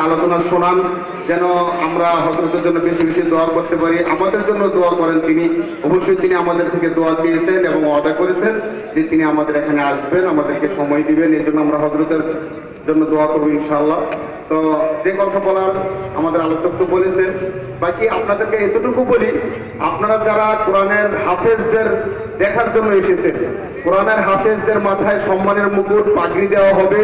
আলোচনা শোনান, যেন আমরা হযরতের জন্য বেশি বেশি দোয়া করতে পারি। আমাদের জন্য দোয়া করেন তিনি। অবশ্যই তিনি আমাদের থেকে দোয়া চেয়েছেন এবং ওয়াদা করেছেন যে তিনি আমাদের এখানে আসবেন, আমাদেরকে সময় দিবেন। এই জন্য আমরা হযরতের জন্য দোয়া করবো ইনশাআল্লাহ। তো যে কথা বলার আমাদের আলোচক তো বলেছেন, বাকি আপনাদেরকে এতটুকু বলি, আপনারা যারা কোরআনের হাফেজদের দেখার জন্য এসেছেন, কোরআনের হাফেজদের মাথায় সম্মানের মুকুট পাগড়ি দেওয়া হবে,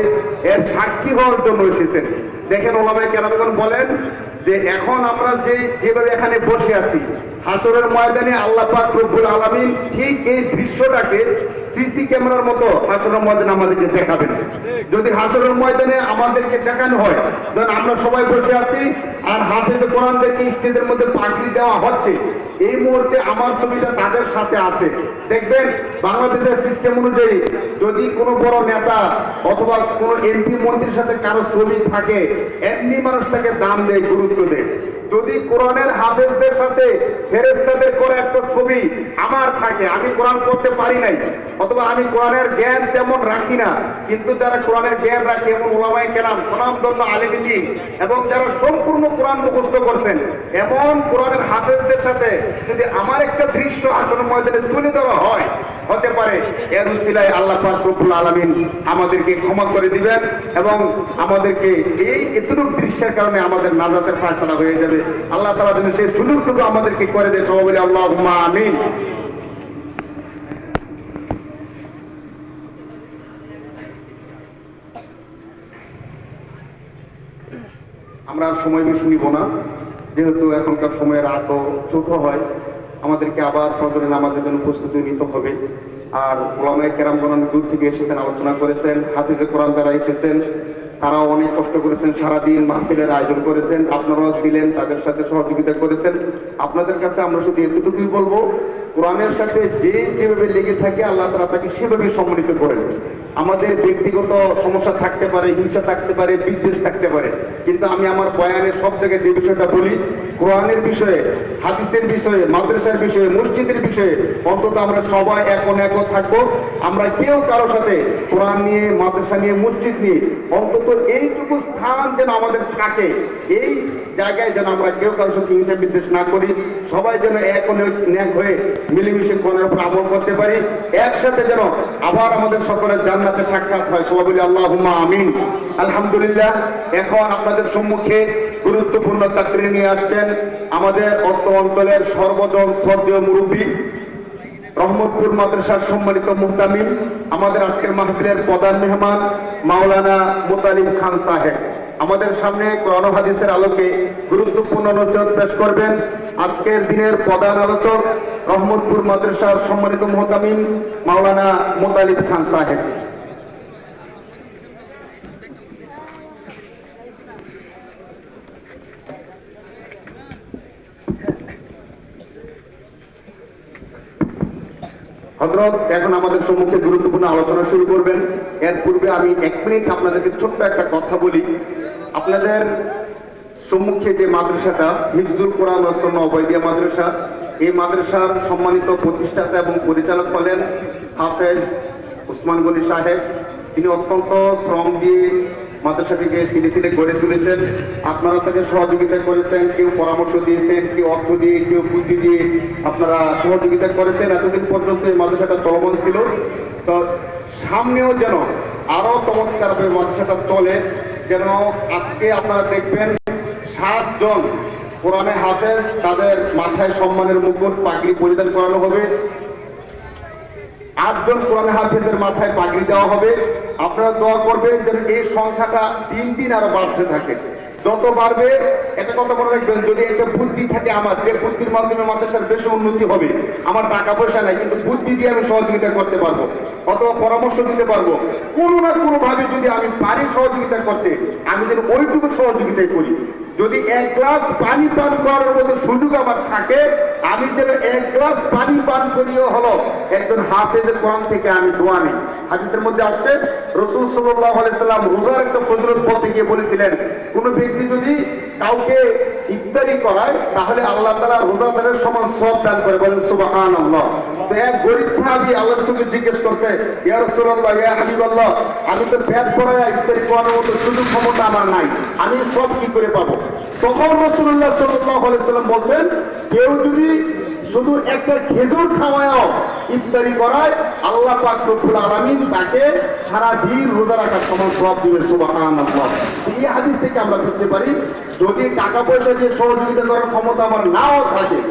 এর সাক্ষী হওয়ার জন্য এসেছেন। দেখেন ওলামায়ে কেরামগণ বলেন যে এখন আমরা যেভাবে এখানে বসে আছি, হাসরের ময়দানে আল্লাহ পাক রব্বুল আলামিন ঠিক এই দৃশ্যটাকে সিসি ক্যামেরার মতো হাসরের ময়দানে আমাদেরকে দেখাবেন। যদি হাসরের ময়দানে আমাদেরকে দেখানো হয়, ধরেন আমরা সবাই বসে আছি আর হাফেজ কোরআনদেরকে স্টেজের মধ্যে পাগড়ি দেওয়া হচ্ছে, এই মুহূর্তে আমার ছবিটা তাদের সাথে আছে। দেখবেন বাংলাদেশের সিস্টেম অনুযায়ী যদি কোনো বড় নেতা অথবা কোনো এমপি মন্ত্রীর সাথে কারো ছবি থাকে, এমনি মানুষ তাকে দাম দেয়, গুরুত্ব দেয়। যদি কোরআনের হাফেজদের সাথে ফেরেশতাদের করে একটা ছবি আমার থাকে, আমি কোরআন পড়তে পারি নাই অথবা আমি কোরআনের জ্ঞান তেমন রাখি না, কিন্তু যারা কোরআনের জ্ঞান রাখে এমন ওলামায়ে কেরাম, স্বনামধন্য আলেম দ্বীন এবং যারা সম্পূর্ণ কোরআন মুখস্থ করছেন, এমন কোরআনের হাফেজদের সাথে যদি আমার একটা দৃশ্য আসলে ময়দানে তুলে দেওয়া হয়, হতে পারে এর উসিলায় আল্লাহ পাক রব্বুল আলামিন আমাদেরকে ক্ষমা করে দিবেন এবং আমাদেরকে এই এতটুকু দৃশ্যের কারণে আমাদের নাজাতের ফয়সালা হয়ে যাবে। আল্লাহ তাআলা যেন সেই সুযোগটুকু আমাদেরকে করে দেয়। সবাই বলি আল্লাহুম্মা আমিন। আমরা সময় বেশি নিব না, যেহেতু এখনকার সময় রাতও ছোট হয়, আমাদেরকে আবার ফজরের নামাজের জন্য প্রস্তুতি নিতে হবে। আর ওলামায়ে কেরামগণ অনেক দূর থেকে এসেছেন, আলোচনা করেছেন, হাফিজে কোরআন যারা এসেছেন তারাও অনেক কষ্ট করেছেন, সারাদিন মাহফিলের আয়োজন করেছেন, আপনারাও ছিলেন, তাদের সাথে সহযোগিতা করেছেন। আপনাদের কাছে আমরা শুধু এতটুকুই বলবো, কোরআনের সাথে যে যেভাবে লেগে থাকে আল্লাহ তাআলা তাকে সেভাবে সম্মানিত করেন। আমাদের ব্যক্তিগত সমস্যা থাকতে পারে, হিংসা থাকতে পারে, বিদ্বেষ থাকতে পারে, কিন্তু আমি আমার বয়ানের সব জায়গায় যে বিষয়টা বলি, কোরআনের বিষয়ে, হাদিসের বিষয়ে, মাদ্রাসার বিষয়ে, মসজিদের বিষয়ে অন্তত আমরা সবাই এক থাকবো। আমরা কেউ কারো সাথে কোরআন নিয়ে, মাদ্রাসা নিয়ে, মসজিদ নিয়ে অন্তত এইটুকু স্থান যেন আমাদের থাকে, এই জায়গায় যেন আমরা কেউ কারোর সাথে হিংসা বিদ্বেষ না করি। সবাই যেন এক হয়ে মিলেমিশে কোরআনের উপর আমল করতে পারি, একসাথে যেন আবার আমাদের সকলের জান্নাতে সাক্ষাৎ হয়। সবাই বলি আল্লাহুম্মা আমিন। আলহামদুলিল্লাহ। এখন আপনাদের সম্মুখে গুরুত্বপূর্ণ তাকরীর নিয়ে আসছেন আমাদের অত্র অঞ্চলের সর্বজন শ্রদ্ধেয় মুরব্বী, রহমতপুর মাদ্রাসার সম্মানিত মুহতামিম, আমাদের আজকের মাহফিলের প্রধান মেহমান মাওলানা মুতালিব খান সাহেব আমাদের সামনে কোরআন ও হাদিসের আলোকে গুরুত্বপূর্ণ নসিহত পেশ করবেন। আজকের দিনের প্রধান আলোচক রহমতপুর মাদ্রাসার সম্মানিত মুহতামিম মাওলানা মুতালিব খান সাহেব। হযরত এখন আমাদের সম্মুখে গুরুত্বপূর্ণ আলোচনা শুরু করবেন। এর পূর্বে আমি 1 মিনিট আপনাদেরকে ছোট্ট একটা কথা বলি। আপনাদের সম্মুখে যে মাদ্রাসাটা হিফজুল কোরআন ওয়া সুন্নাহ ওবাইদিয়া মাদ্রাসা, এই মাদ্রাসার সম্মানিত প্রতিষ্ঠাতা এবং পরিচালক হলেন হাফেজ ওসমান গনি সাহেব। তিনি অত্যন্ত শ্রম দিয়ে মাদ্রাসাটিকে ধীরে ধীরে গড়ে তুলেছেন। আপনারা তাকে সহযোগিতা করেছেন, কেউ পরামর্শ দিয়েছেন, কেউ অর্থ দিয়ে, কেউ বুদ্ধি দিয়ে আপনারা সহযোগিতা করেছেন। এতদিন পর্যন্ত এই মাদ্রাসাটা চলমান ছিল, তো সামনেও যেন আরো চমৎকারভাবে মাদ্রাসাটা চলে। যেন আজকে আপনারা দেখবেন 7 জন কোরআনে হাফেজ, তাদের মাথায় সম্মানের মুকুট পাগড়ি পরিধান করানো হবে। 8 জন কোরআনে হাফেজের মাথায় পাগড়ি দেওয়া হবে। আপনারা দোয়া করবেন যেন এই সংখ্যাটা দিন দিন আরো বাড়তে থাকে। যত বাড়বে, একটা কথা মনে রাখবেন, যদি একটা বুদ্ধি থাকে আমার, যে বুদ্ধির মাধ্যমে মাদ্রাসার বেশি উন্নতি হবে, আমার টাকা পয়সা নাই কিন্তু বুদ্ধি দিয়ে আমি সহযোগিতা করতে পারবো অথবা পরামর্শ দিতে পারবো, কোনো না কোনো ভাবে যদি আমি পারি সহযোগিতা করতে, আমি যেন ওইটুকু সহযোগিতাই করি। যদি 1 গ্লাস পানি পান করার মতো সুযোগ আমার থাকে, আমি যেন 1 গ্লাস পানি পান করিও হলো একজন হাফেজের কোরআন থেকে আমি দোয়া নেই। হাদিসের মধ্যে আসছে রাসূল সাল্লাল্লাহু আলাইহি সাল্লাম রোজার একটা ফজিলত বলতে গিয়ে বলেছিলেন, কোন ব্যক্তি যদি কাউকে ইফতারি করায়, তাহলে আল্লাহ তাআলা রোজাদারের সমান সওয়াব দান করে। বলেন সুবহানাল্লাহ। তো এক গরীব সাহাবী আল্লাহ রাসূলকে জিজ্ঞেস করছে, ইয়া রাসূলুল্লাহ, ইয়া হাবিবাল্লাহ, আমি তো পেট ভরায়া ইফতারি করার মতো সুযোগ ক্ষমতা আমার নাই, আমি সব কি করে পাবো? তখন রাসূলুল্লাহ সাল্লাল্লাহু আলাইহি ওয়াসাল্লাম বলছেন, কেউ যদি শুধু একটা খেজুর খাওয়ায়ও ইফতারি করায়, আল্লাহ পাক রব্বুল আলামিন তাকে সারা দিন রোজা রাখার সমান সওয়াব দিবে। সুবহানাল্লাহ। এই হাদিস থেকে আমরা বুঝতে পারি, যদি টাকা পয়সা দিয়ে সহযোগিতা করার ক্ষমতা আমার নাও থাকে,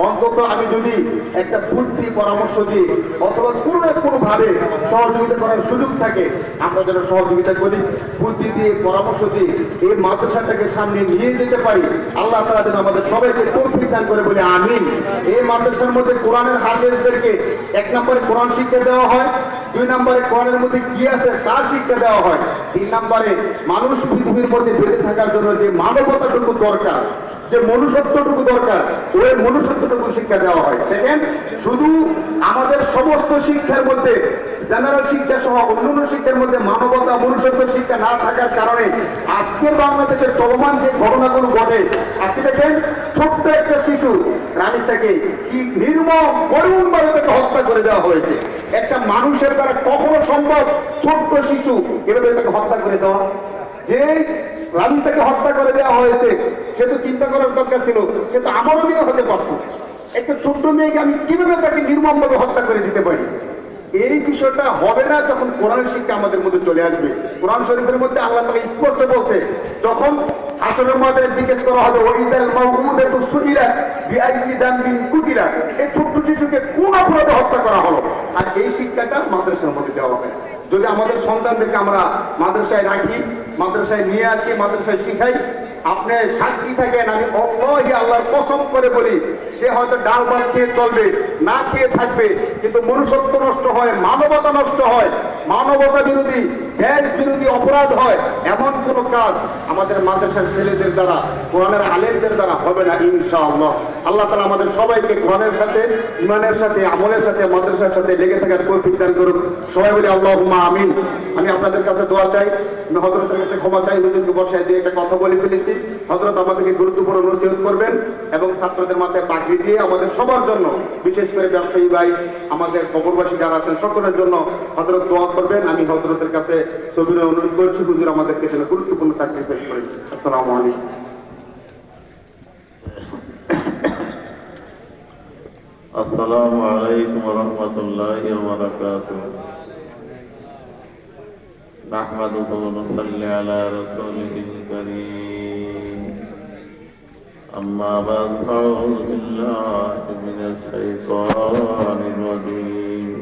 অন্তত আমি যদি একটা বুদ্ধি পরামর্শ দিই অথবা কোনো না কোনো ভাবে সহযোগিতা করার সুযোগ থাকে, আমরা যেন সহযোগিতা করি, বুদ্ধি দিয়ে পরামর্শ দিয়ে এই মাদ্রাসাটাকে সামনে নিয়ে যেতে পারি। আল্লাহ তাআলা যেন আমাদের সবাইকে তৌফিক দান করে বলে আমিন। এই মাদ্রাসার মধ্যে কোরআনের হাফেজদেরকে 1 নম্বরে কোরআন শিক্ষা দেওয়া হয়, 2 নম্বরে কোরআনের মধ্যে কি আছে তার শিক্ষা দেওয়া হয়, 3 নম্বরে মানুষ পৃথিবীর মধ্যে বেঁচে থাকার জন্য যে মানবতাটুকু দরকার, যে মনুষ্যত্বটুকু দরকার, ওই মনুষ্যত্বটুকু শিক্ষা দেওয়া হয়। দেখেন, শুধু আমাদের সমস্ত শিক্ষার মধ্যে, জেনারেল শিক্ষা সহ অন্যান্য শিক্ষার মধ্যে মানবতা মনুষ্যত্ব শিক্ষা না থাকার কারণে আজকে বাংলাদেশের চলমান যে ঘটনাগুলো ঘটে, আজকে দেখেন ছোট্ট একটা শিশু রানিসাকে কি নির্মম করুণভাবে তাকে হত্যা করে দেওয়া হয়েছে। একটা মানুষের দ্বারা কখনো সম্ভব ছোট্ট শিশু এভাবে তাকে হত্যা করে দেওয়া? যে রামিসাকে হত্যা করে দেওয়া হয়েছে, সে তো চিন্তা করার দরকার ছিল, সে তো আমারও মেয়ে হতে পারত। একটা ছোট্ট মেয়েকে আমি কিভাবে তাকে নির্মমভাবে হত্যা করে দিতে পারি? এই বিষয়টা হবে না যখন কোরআনের শিক্ষা আমাদের মধ্যে চলে আসবে। কোরআন শরীফের মধ্যে আল্লাহ তাআলা স্পষ্ট বলছে, যখন হাসরের ময়দানে জিজ্ঞেস করা হবে, ওয়াইদাল মাউউদাতু সুইলাত বিআইয়ি দামবিন কুতিলাত, এই ছোট্ট শিশুকে কোন অপরাধে হত্যা করা হলো? আর এই শিক্ষাটা মাদ্রাসার মধ্যে দেওয়া হয়। যদি আমাদের সন্তানদেরকে আমরা মাদ্রাসায় রাখি, মাদ্রাসায় নিয়ে আসি, মাদ্রাসায় শিখাই, আপনি সাক্ষী থাকেন, আমি অল্লাহি আল্লাহর কসম করে বলি, সে হয়তো ডাল ভাত খেয়ে চলবে, না খেয়ে থাকবে, কিন্তু মনুষ্যত্ব নষ্ট হয়, মানবতা নষ্ট হয়, মানবতা বিরোধী, দেশ বিরোধী অপরাধ হয়, এমন কোন কাজ আমাদের মাদ্রাসার ছেলেদের দ্বারা, কোরআনের আলেমদের দ্বারা হবে না ইনশাআল্লাহ। আল্লাহ তাআলা আমাদের সবাইকে কোরআনের সাথে, ঈমানের সাথে, আমলের সাথে, মাদ্রাসার সাথে লেগে থাকার তৌফিক দান করুন। সবাই বলি আল্লাহুম্মা আমিন। আমি আপনাদের কাছে দোয়া চাই, আমি হযরতের কাছে ক্ষমা চাই, হুজুরকে বসায় দিয়ে একটা কথা বলে ফেলেছি। হযরত আমাদেরকে গুরুত্বপূর্ণ নসিহত করবেন এবং ছাত্রদের মাথায় পাগড়ি দিয়ে আমাদের সবার জন্য, বিশেষ করে ব্যবসায়ী ভাই, আমাদের কবরবাসী যারা আছেন সকলের জন্য হযরত দোয়া করবেন। আমি হযরতের কাছে সবিনয় অনুরোধ করছি, হুজুর আমাদেরকে যেন গুরুত্বপূর্ণ চাকরি পেশ করেন। আসসালামু আলাইকুম। আসসালামু আলাইকুম ওয়া রাহমাতুল্লাহি ওয়া বারাকাতুহু। নাহমাদুহু ওয়া নুসাল্লি আলা রাসূলিহিল কারীম। আম্মা বা'দ, আউযু বিল্লাহি মিনাশ শাইতানির রাজীম।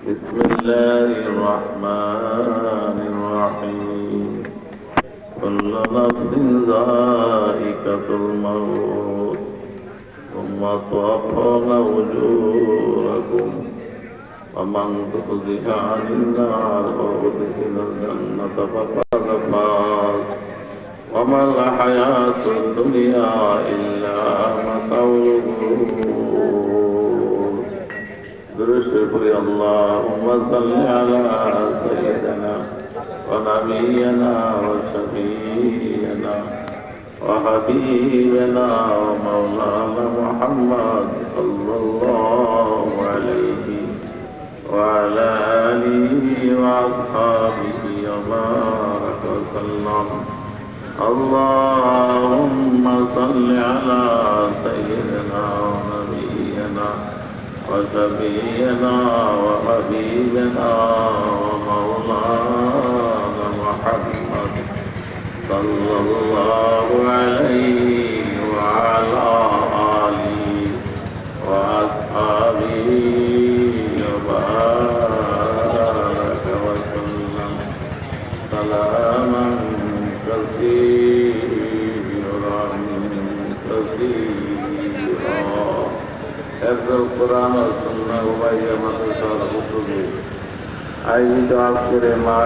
বিসমিল্লাহির রাহমানির রাহিম। কুল্লু নাফসিন যায়িকাতুল মাউত ثم توفون أجوركم ومن زحزح عن النار وأدخل الجنة فقد فاز وما الحياة الدنيا إلا متاع الغرور. درست قولي اللهم صل على سيدنا ونبينا وشفيعنا وحبيبنا ومولانا محمد صلى الله عليه وعلى آله وأصحابه وبارك وسلم. اللهم صل على سيدنا ونبينا وشفيعنا وحبيبنا ومولانا محمد صلى الله عليه وعلى آله وأصحابه وبارك وسلم سلاما كثيرا كثيرا. حفظ القرآن والسنة وبيان مدرسة الحفظ. أيد عصر مع